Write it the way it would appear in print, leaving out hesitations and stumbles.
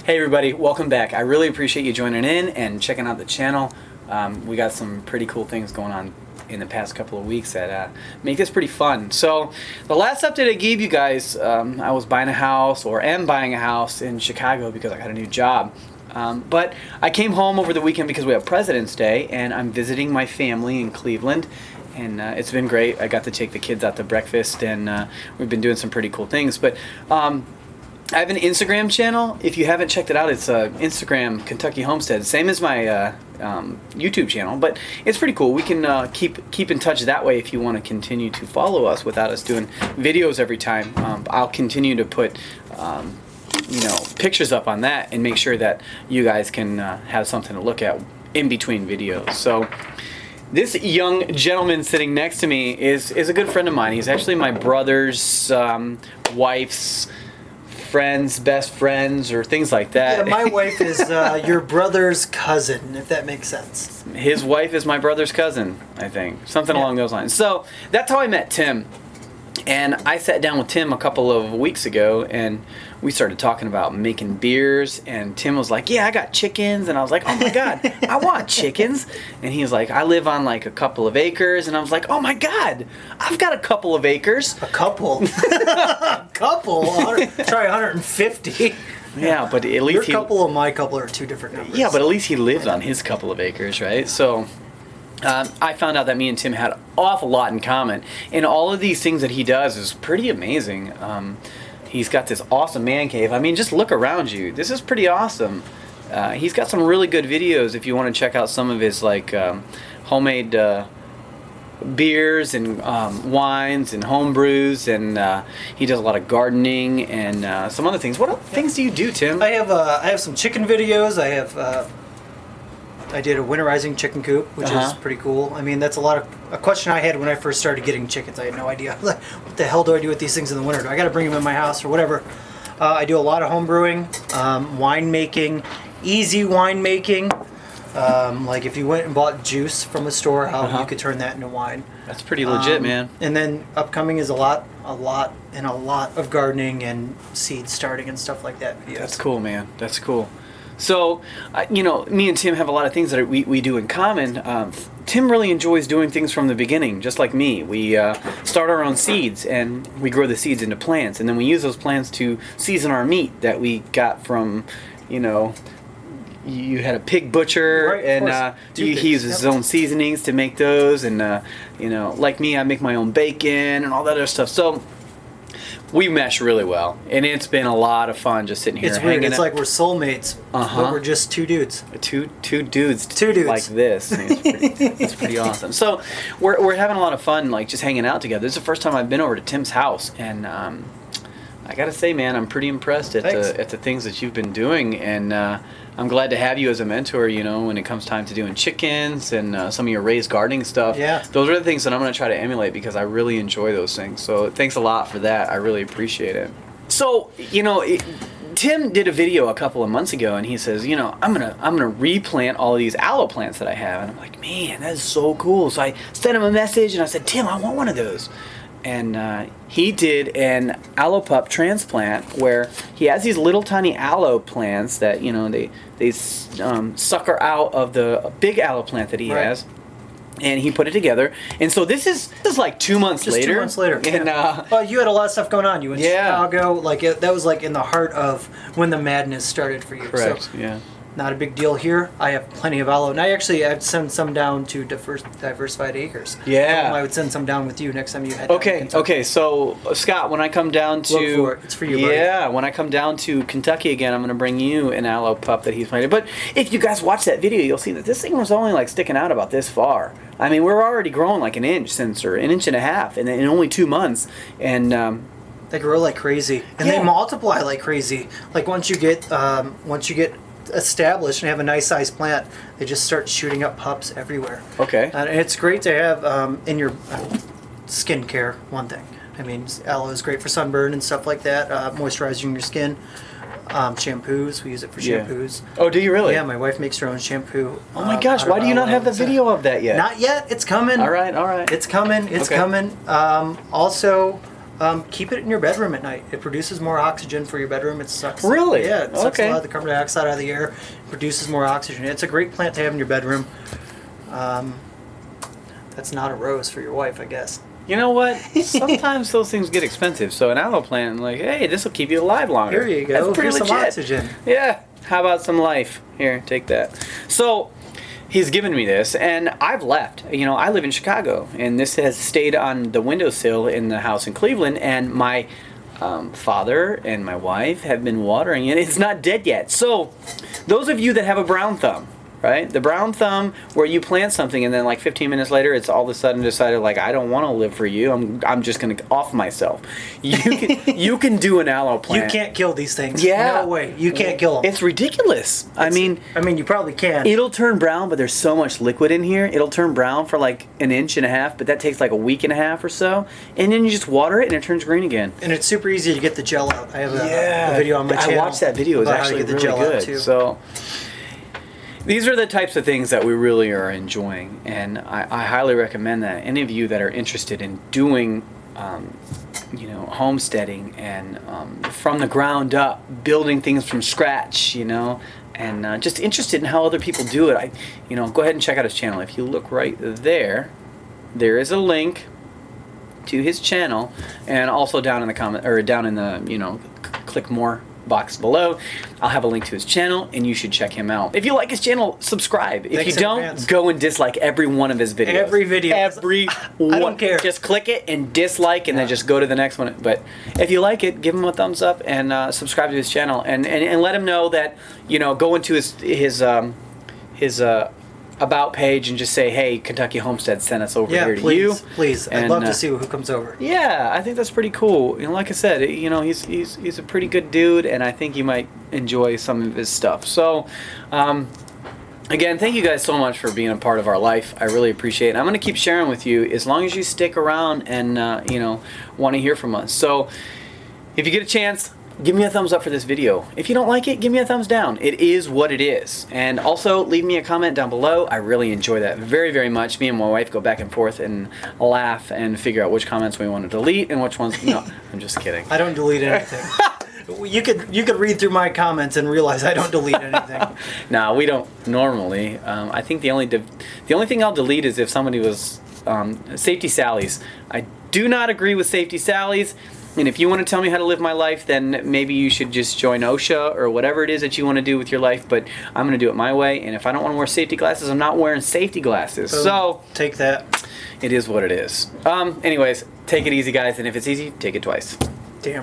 Hey everybody, welcome back. I really appreciate you joining in and checking out the channel. We got some pretty cool things going on in the past couple of weeks that make this pretty fun. So the last update I gave you guys, I was buying a house, or am buying a house in Chicago because I got a new job. But I came home over the weekend because we have President's Day, and I'm visiting my family in Cleveland. And it's been great. I got to take the kids out to breakfast, and we've been doing some pretty cool things. But I have an Instagram channel. If you haven't checked it out, it's Instagram Kentucky Homestead, same as my YouTube channel, but it's pretty cool. We can keep in touch that way if you want to continue to follow us without us doing videos every time. I'll continue to put pictures up on that and make sure that you guys can have something to look at in between videos. So this young gentleman sitting next to me is a good friend of mine. He's actually my brother's wife's best friends, or things like that. Yeah, my wife is your brother's cousin, if that makes sense. His wife is my brother's cousin, I think. Something along those lines. So that's how I met Tim. And I sat down with Tim a couple of weeks ago, and we started talking about making beers, and Tim was like, yeah, I got chickens, and I was like, oh my god, I want chickens. And he was like, I live on like a couple of acres, and I was like, oh my god, I've got a couple of acres. A couple? A couple? Try 150. Yeah, but at least your couple and my couple are two different numbers. Yeah, but at least he lived on his couple of acres, right? So I found out that me and Tim had an awful lot in common, and all of these things that he does is pretty amazing. He's got this awesome man cave. I mean, just look around you. This is pretty awesome. He's got some really good videos if you want to check out some of his like homemade beers and wines and home brews, and he does a lot of gardening and some other things. What other things do you do, Tim? I have some chicken videos. I did a winterizing chicken coop, which is pretty cool. I mean, that's a question I had when I first started getting chickens. I had no idea. What the hell do I do with these things in the winter? Do I got to bring them in my house or whatever? I do a lot of home brewing, wine making, easy wine making. Like if you went and bought juice from a store, how you could turn that into wine. That's pretty legit, man. And then upcoming is a lot of gardening and seed starting and stuff like that. Videos. That's cool, man. That's cool. So, me and Tim have a lot of things that we do in common. Tim really enjoys doing things from the beginning, just like me. We start our own seeds, and we grow the seeds into plants, and then we use those plants to season our meat that we got from, you had a pig butcher, right, and he uses his own seasonings to make those, and like me, I make my own bacon and all that other stuff. So we mesh really well, and it's been a lot of fun just sitting here. It's weird. It's like we're soulmates, but we're just two dudes. Two dudes like this. It's pretty awesome. So we're having a lot of fun, like just hanging out together. This is the first time I've been over to Tim's house, and I gotta say, man, I'm pretty impressed at the things that you've been doing, and I'm glad to have you as a mentor, when it comes time to doing chickens and some of your raised gardening stuff. Yeah. Those are the things that I'm going to try to emulate because I really enjoy those things. So thanks a lot for that. I really appreciate it. So, Tim did a video a couple of months ago, and he says, I'm gonna replant all of these aloe plants that I have. And I'm like, man, that is so cool. So I sent him a message, and I said, Tim, I want one of those. And he did an aloe pup transplant where he has these little tiny aloe plants that they sucker out of the big aloe plant that he has, and he put it together. And so this is like 2 months later. Just 2 months later. And well, you had a lot of stuff going on. You went to Chicago, that was like in the heart of when the madness started for you. Correct. So, yeah. Not a big deal here. I have plenty of aloe. And I'd send some down to Diversified Acres. Yeah. I would send some down with you next time you head down to Okay. So, Scott, when I come down to... Look for it. It's for you, buddy. Yeah, when I come down to Kentucky again, I'm going to bring you an aloe pup that he's planted. But if you guys watch that video, you'll see that this thing was only like sticking out about this far. I mean, we're already growing like an inch or an inch and a half in only 2 months. And... they grow like crazy. And they multiply like crazy. Like once you get established and have a nice sized plant, they just start shooting up pups everywhere. Okay. And it's great to have in your skincare, one thing. I mean, aloe is great for sunburn and stuff like that, moisturizing your skin. Shampoos, we use it for shampoos. Oh, do you really? Yeah, my wife makes her own shampoo. Oh my gosh, why do you not have the video of that yet? Not yet, it's coming. All right. It's coming, it's coming. Also, Keep it in your bedroom at night. It produces more oxygen for your bedroom. It sucks. Really? Yeah, it sucks Okay. a lot of the carbon dioxide out of the air. It produces more oxygen. It's a great plant to have in your bedroom. That's not a rose for your wife, I guess. You know what? Sometimes those things get expensive. So an aloe plant, like, hey, this will keep you alive longer. Here you go. That's pretty Here's some legit. oxygen. Yeah. How about some life? Here, take that. So he's given me this, and I've left. You know, I live in Chicago, and this has stayed on the windowsill in the house in Cleveland, and my father and my wife have been watering it. It's not dead yet. So those of you that have a brown thumb, right? The brown thumb where you plant something and then like 15 minutes later it's all of a sudden decided like I don't want to live for you. I'm just going to off myself. You can do an aloe plant. You can't kill these things. Yeah. No way. You can't kill them. It's ridiculous. I mean, you probably can. it'll turn brown, but there's so much liquid in here. It'll turn brown for like an inch and a half, but that takes like a week and a half or so. And then you just water it and it turns green again. And it's super easy to get the gel out. I have a video on my channel. I watched that video. It was about how to actually get the really gel out, good. too. So these are the types of things that we really are enjoying, and I highly recommend that any of you that are interested in doing, homesteading and from the ground up, building things from scratch, and just interested in how other people do it. Go ahead and check out his channel. If you look right there, there is a link to his channel, and also down in the comment or down in the click more box below, I'll have a link to his channel, and you should check him out. If you like his channel, subscribe. If Thanks you don't, in advance. go and dislike every one of his videos. Every video. Every one. I don't care. Just click it and dislike, and then just go to the next one. But if you like it, give him a thumbs up and subscribe to his channel, and let him know that go into his about page and just say, hey, Kentucky Homestead sent us over here to you. Please. I'd And, love to see who comes over. Yeah, I think that's pretty cool. Like I said, he's a pretty good dude, and I think you might enjoy some of his stuff. So, again, thank you guys so much for being a part of our life. I really appreciate it. I'm going to keep sharing with you as long as you stick around and want to hear from us. So, if you get a chance, give me a thumbs up for this video. If you don't like it, give me a thumbs down. It is what it is. And also, leave me a comment down below. I really enjoy that very, very much. Me and my wife go back and forth and laugh and figure out which comments we want to delete and which ones... No, I'm just kidding. I don't delete anything. You could read through my comments and realize I don't delete anything. No, we don't normally. I think the only thing I'll delete is if somebody was... Safety Sally's. I do not agree with Safety Sally's. And if you want to tell me how to live my life, then maybe you should just join OSHA or whatever it is that you want to do with your life. But I'm going to do it my way. And if I don't want to wear safety glasses, I'm not wearing safety glasses. So take that. It is what it is. Anyways, take it easy, guys. And if it's easy, take it twice. Damn.